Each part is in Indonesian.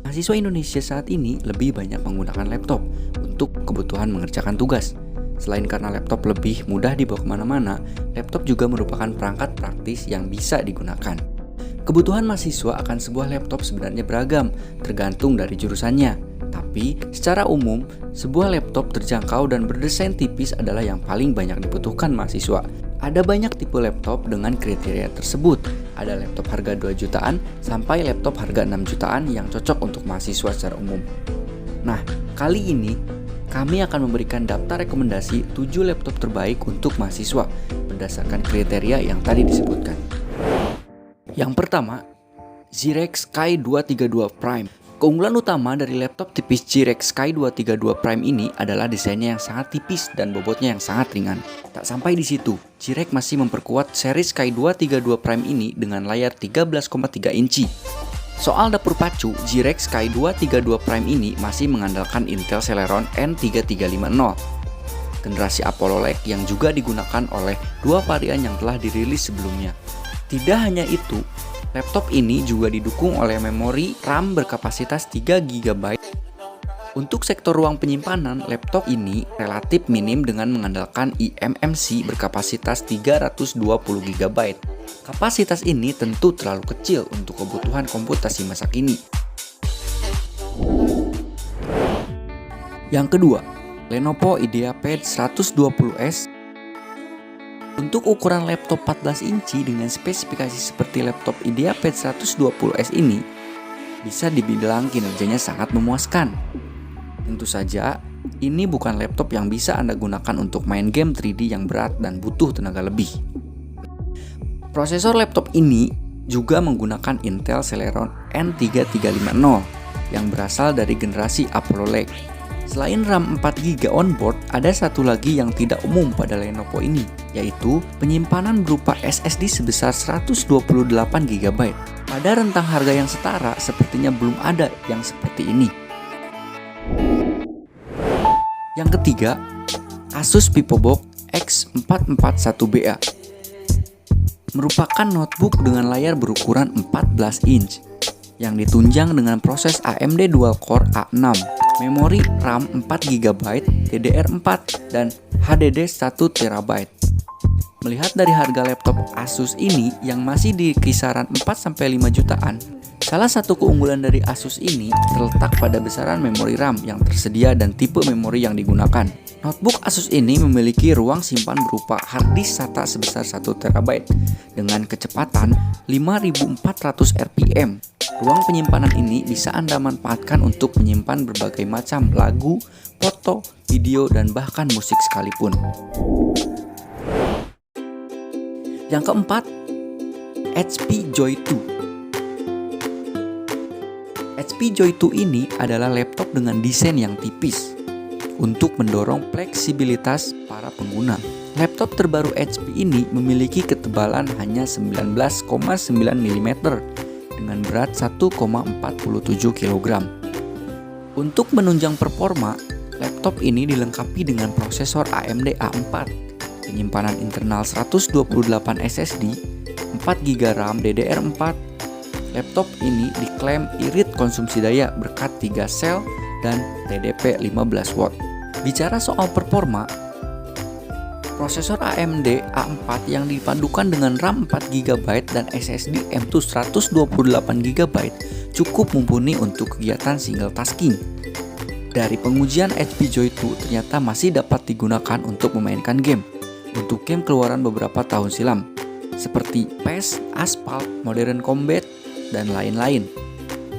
Mahasiswa Indonesia saat ini lebih banyak menggunakan laptop untuk kebutuhan mengerjakan tugas. Selain karena laptop lebih mudah dibawa kemana-mana, laptop juga merupakan perangkat praktis yang bisa digunakan. Kebutuhan mahasiswa akan sebuah laptop sebenarnya beragam, tergantung dari jurusannya. Tapi, secara umum, sebuah laptop terjangkau dan berdesain tipis adalah yang paling banyak dibutuhkan mahasiswa. Ada banyak tipe laptop dengan kriteria tersebut. Ada laptop harga 2 jutaan sampai laptop harga 6 jutaan yang cocok untuk mahasiswa secara umum. Nah, kali ini kami akan memberikan daftar rekomendasi 7 laptop terbaik untuk mahasiswa berdasarkan kriteria yang tadi disebutkan. Yang pertama, Zyrex Sky 232 Prime. Keunggulan utama dari laptop tipis Zyrex Sky 232 Prime ini adalah desainnya yang sangat tipis dan bobotnya yang sangat ringan. Tak sampai di situ, Zyrex masih memperkuat seri Sky 232 Prime ini dengan layar 13,3 inci. Soal dapur pacu, Zyrex Sky 232 Prime ini masih mengandalkan Intel Celeron N3350. Generasi Apollo Lake yang juga digunakan oleh dua varian yang telah dirilis sebelumnya. Tidak hanya itu, laptop ini juga didukung oleh memori RAM berkapasitas 3 GB. Untuk sektor ruang penyimpanan, laptop ini relatif minim dengan mengandalkan eMMC berkapasitas 320 GB. Kapasitas ini tentu terlalu kecil untuk kebutuhan komputasi masa kini. Yang kedua, Lenovo IdeaPad 120S. Untuk ukuran laptop 14 inci dengan spesifikasi seperti laptop IdeaPad 120S ini, bisa dibilang kinerjanya sangat memuaskan. Tentu saja, ini bukan laptop yang bisa Anda gunakan untuk main game 3D yang berat dan butuh tenaga lebih. Prosesor laptop ini juga menggunakan Intel Celeron N3350 yang berasal dari generasi Apollo Lake. Selain RAM 4GB onboard, ada satu lagi yang tidak umum pada Lenovo ini, yaitu penyimpanan berupa SSD sebesar 128GB. Pada rentang harga yang setara, sepertinya belum ada yang seperti ini. Yang ketiga, Asus VivoBook X441BA. Merupakan notebook dengan layar berukuran 14 inch yang ditunjang dengan proses AMD Dual Core A6, memori RAM 4GB, DDR4, dan HDD 1TB. Melihat dari harga laptop Asus ini yang masih di kisaran 4-5 jutaan, salah satu keunggulan dari Asus ini terletak pada besaran memori RAM yang tersedia dan tipe memori yang digunakan. Notebook Asus ini memiliki ruang simpan berupa harddisk SATA sebesar 1TB dengan kecepatan 5400 rpm. Ruang penyimpanan ini bisa Anda manfaatkan untuk menyimpan berbagai macam lagu, foto, video, dan bahkan musik sekalipun. Yang keempat, HP Joy 2. HP Joy 2 ini adalah laptop dengan desain yang tipis untuk mendorong fleksibilitas para pengguna. Laptop terbaru HP ini memiliki ketebalan hanya 19,9 mm dengan berat 1,47 kg. Untuk menunjang performa, laptop ini dilengkapi dengan prosesor AMD A4, penyimpanan internal 128 SSD, 4GB RAM DDR4. Laptop ini diklaim irit konsumsi daya berkat 3 sel dan TDP 15 watt. Bicara soal performa, prosesor AMD A4 yang dipadukan dengan RAM 4GB dan SSD M.2 128GB cukup mumpuni untuk kegiatan single tasking. Dari pengujian HP Joy 2 ternyata masih dapat digunakan untuk memainkan game. Untuk game keluaran beberapa tahun silam, seperti PES, Asphalt, Modern Combat, dan lain-lain.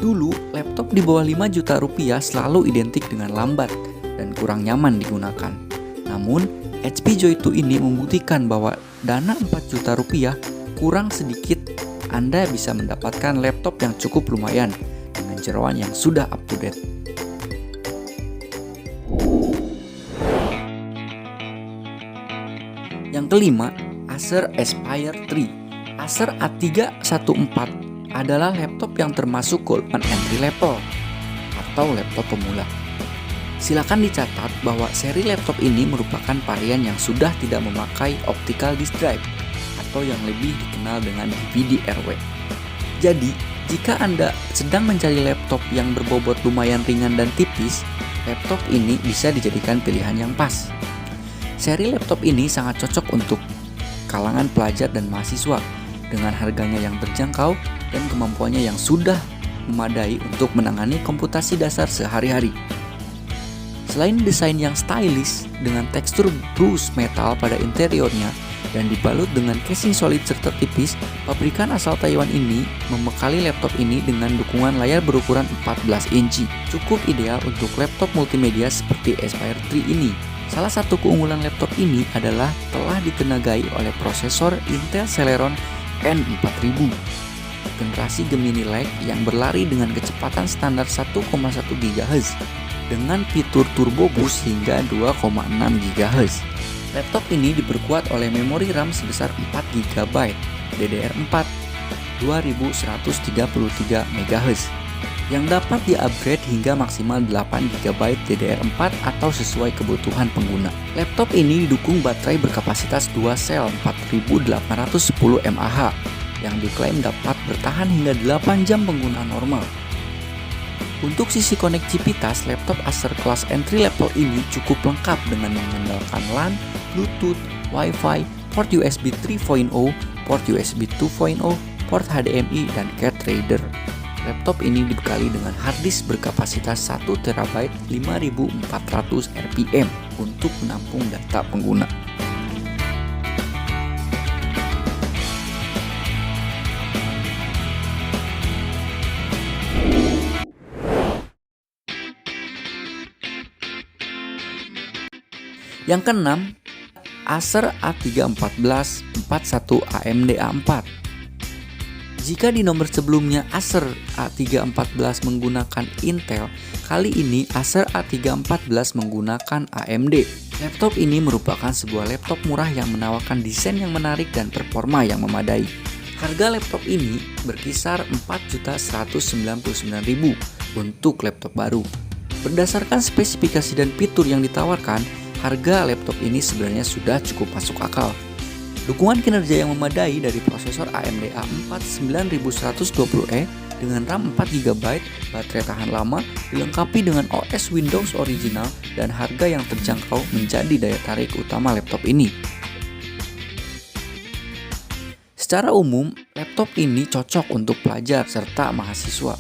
Dulu, laptop di bawah 5 juta rupiah selalu identik dengan lambat dan kurang nyaman digunakan. Namun, HP Joy 2 ini membuktikan bahwa dana 4 juta rupiah kurang sedikit Anda bisa mendapatkan laptop yang cukup lumayan dengan jeroan yang sudah up to date. Yang kelima, Acer Aspire 3. Acer A314 adalah laptop yang termasuk golongan entry level atau laptop pemula. Silakan dicatat bahwa seri laptop ini merupakan varian yang sudah tidak memakai optical disk drive atau yang lebih dikenal dengan DVD-RW. Jadi, Jika Anda sedang mencari laptop yang berbobot lumayan ringan dan tipis, laptop ini bisa dijadikan pilihan yang pas. Seri laptop ini sangat cocok untuk kalangan pelajar dan mahasiswa dengan harganya yang terjangkau dan kemampuannya yang sudah memadai untuk menangani komputasi dasar sehari-hari. Selain desain yang stylish dengan tekstur brushed metal pada interiornya dan dibalut dengan casing solid serta tipis, pabrikan asal Taiwan ini membekali laptop ini dengan dukungan layar berukuran 14 inci. Cukup ideal untuk laptop multimedia seperti Aspire 3 ini. Salah satu keunggulan laptop ini adalah telah ditenagai oleh prosesor Intel Celeron N4000. Generasi Gemini Lake yang berlari dengan kecepatan standar 1,1 GHz dengan fitur turbo boost hingga 2,6 GHz. Laptop ini diperkuat oleh memori RAM sebesar 4 GB DDR4 2133 MHz yang dapat di-upgrade hingga maksimal 8 GB DDR4 atau sesuai kebutuhan pengguna. Laptop ini didukung baterai berkapasitas 2 sel 4810 mAh yang diklaim dapat bertahan hingga 8 jam penggunaan normal. Untuk sisi konektivitas, laptop Acer kelas entry level ini cukup lengkap dengan mengandalkan LAN, Bluetooth, Wi-Fi, port USB 3.0, port USB 2.0, port HDMI, dan card reader. Laptop ini dibekali dengan harddisk berkapasitas 1 TB 5400 RPM untuk menampung data pengguna. Yang keenam, Acer A314 41 AMD A4. Jika di nomor sebelumnya Acer A314 menggunakan Intel, kali ini Acer A314 menggunakan AMD. Laptop ini merupakan sebuah laptop murah yang menawarkan desain yang menarik dan performa yang memadai. Harga laptop ini berkisar 4.199.000 untuk laptop baru. Berdasarkan spesifikasi dan fitur yang ditawarkan, harga laptop ini sebenarnya sudah cukup masuk akal. Dukungan kinerja yang memadai dari prosesor AMD A4 9120E dengan RAM 4GB, baterai tahan lama, dilengkapi dengan OS Windows original dan harga yang terjangkau menjadi daya tarik utama laptop ini. Secara umum, laptop ini cocok untuk pelajar serta mahasiswa.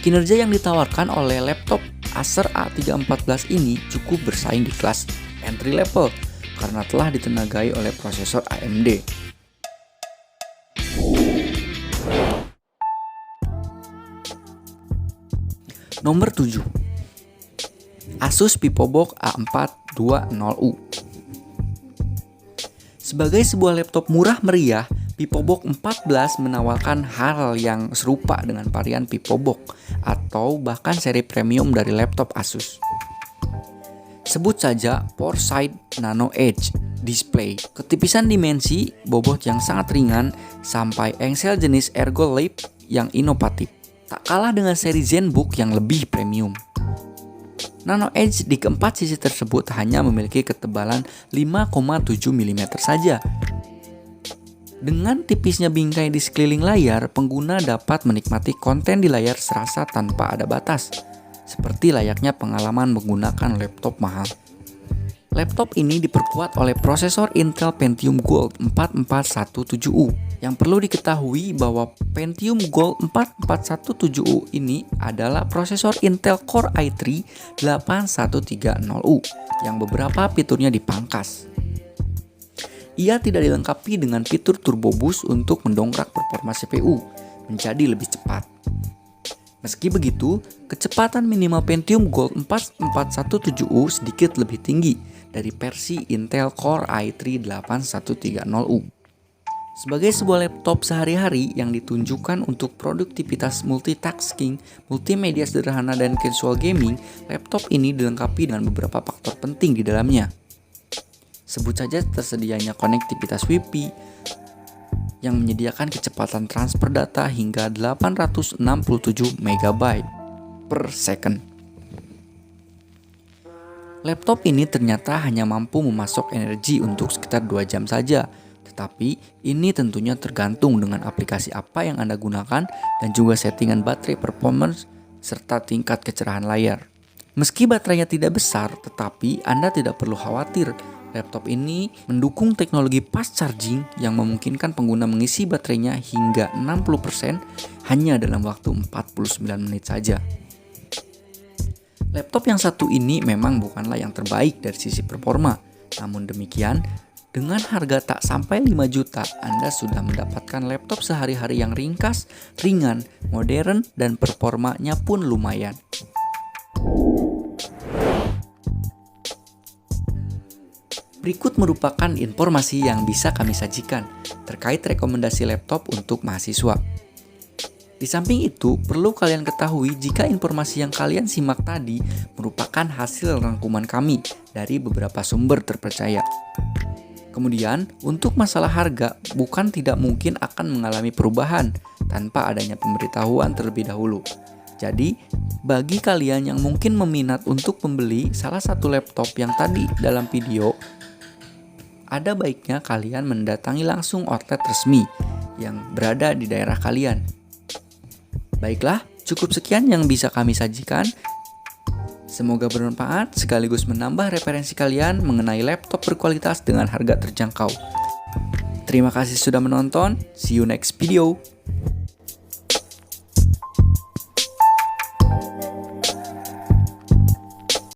Kinerja yang ditawarkan oleh laptop Acer A314 ini cukup bersaing di kelas entry level karena telah ditenagai oleh prosesor AMD. Nomor 7. Asus VivoBook A420U. Sebagai sebuah laptop murah meriah, VivoBook 14 menawarkan hal yang serupa dengan varian VivoBook atau bahkan seri premium dari laptop Asus. Sebut saja PoreSight Nano Edge Display, ketipisan dimensi, bobot yang sangat ringan, sampai engsel jenis Ergolab yang inovatif. Tak kalah dengan seri ZenBook yang lebih premium. Nano Edge di keempat sisi tersebut hanya memiliki ketebalan 5,7 mm saja. Dengan tipisnya bingkai di sekeliling layar, pengguna dapat menikmati konten di layar serasa tanpa ada batas, seperti layaknya pengalaman menggunakan laptop mahal. Laptop ini diperkuat oleh prosesor Intel Pentium Gold 4417U. Yang perlu diketahui bahwa Pentium Gold 4417U ini adalah prosesor Intel Core i3 8130U yang beberapa fiturnya dipangkas. Ia tidak dilengkapi dengan fitur turbo boost untuk mendongkrak performa CPU menjadi lebih cepat. Meski begitu, kecepatan minimal Pentium Gold 4417U sedikit lebih tinggi dari versi Intel Core i3 8130U. Sebagai sebuah laptop sehari-hari yang ditunjukkan untuk produktivitas multitasking, multimedia sederhana, dan casual gaming, laptop ini dilengkapi dengan beberapa faktor penting di dalamnya. Sebut saja tersedianya konektivitas Wi-Fi yang menyediakan kecepatan transfer data hingga 867 MB per second. Laptop ini ternyata hanya mampu memasok energi untuk sekitar 2 jam saja, Tetapi ini tentunya tergantung dengan aplikasi apa yang Anda gunakan dan juga settingan baterai performance serta tingkat kecerahan layar. Meski baterainya tidak besar, tetapi Anda tidak perlu khawatir. Laptop ini mendukung teknologi fast charging yang memungkinkan pengguna mengisi baterainya hingga 60% hanya dalam waktu 49 menit saja. Laptop yang satu ini memang bukanlah yang terbaik dari sisi performa. Namun demikian, dengan harga tak sampai 5 juta, Anda sudah mendapatkan laptop sehari-hari yang ringkas, ringan, modern, dan performanya pun lumayan. Berikut merupakan informasi yang bisa kami sajikan terkait rekomendasi laptop untuk mahasiswa. Di samping itu, perlu kalian ketahui jika informasi yang kalian simak tadi merupakan hasil rangkuman kami dari beberapa sumber terpercaya. Kemudian, untuk masalah harga, bukan tidak mungkin akan mengalami perubahan tanpa adanya pemberitahuan terlebih dahulu. Jadi, bagi kalian yang mungkin meminat untuk membeli salah satu laptop yang tadi dalam video, ada baiknya kalian mendatangi langsung outlet resmi yang berada di daerah kalian. Baiklah, cukup sekian yang bisa kami sajikan. Semoga bermanfaat sekaligus menambah referensi kalian mengenai laptop berkualitas dengan harga terjangkau. Terima kasih sudah menonton. See you next video.